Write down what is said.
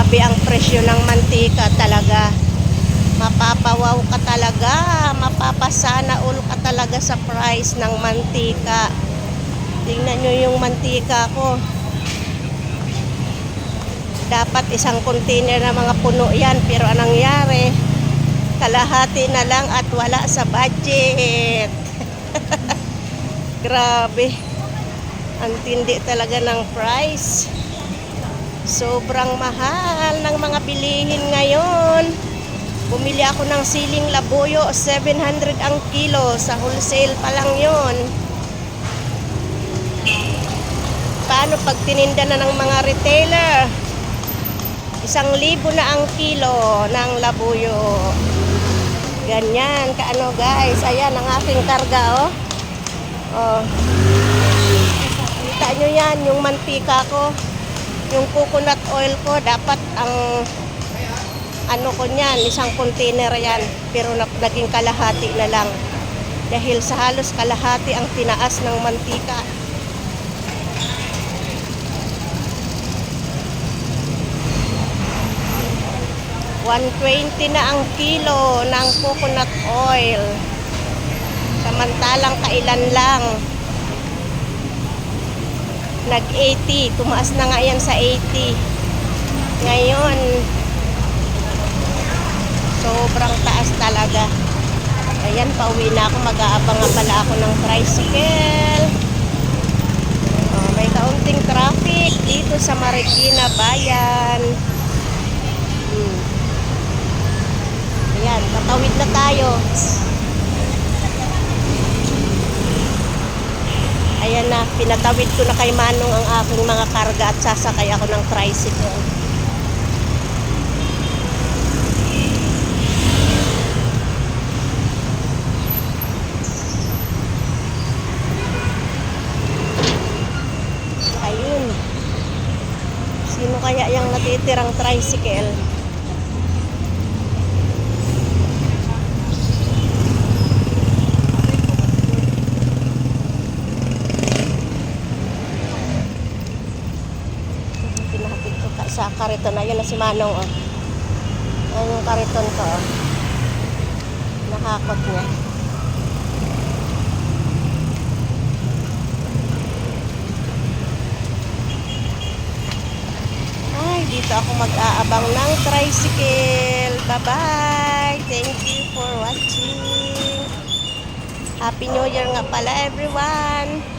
Grabe ang presyo ng mantika talaga. Mapapawaw ka talaga, mapapasana all ka talaga sa price ng mantika. Tingnan nyo yung mantika ko. Dapat isang container na mga puno yan, pero anong nangyari? Kalahati na lang at wala sa budget. Grabe. Ang tindi talaga ng price. Sobrang mahal ng mga bilihin ngayon. Bumili ako ng siling labuyo, 700 ang kilo. Sa wholesale pa lang yon. Paano pag tininda na ng mga retailer? 1,000 na ang kilo ng labuyo. Ganyan, kaano guys. Ayan ang aking karga, oh. Oh. Kita nyo yan, yung mantika ko. Yung coconut oil ko, dapat ang ano ko niyan, isang container yan. Pero naging kalahati na lang. Dahil sa halos kalahati ang tinaas ng mantika. $120 na ang kilo ng coconut oil. Samantalang kailan lang nag-80, tumaas na nga yan sa 80. Ngayon, sobrang taas talaga. Ayan, pauwi na ako. Mag-aabang nga pala ako ng tricycle. May kaunting traffic dito sa Marikina Bayan. Ayan, tatawid na tayo. Ayan na, pinatawid ko na kay Manong ang aking mga karga at sasakay ako ng tricycle. Ayun. Sino kaya yung natitirang tricycle? Sa kariton, ayun na si Manong, oh. Ayun yung kariton ko, oh. Nakakot niya. Ay, dito ako mag-aabang ng tricycle. Bye-bye! Thank you for watching. Happy New Year nga pala, everyone!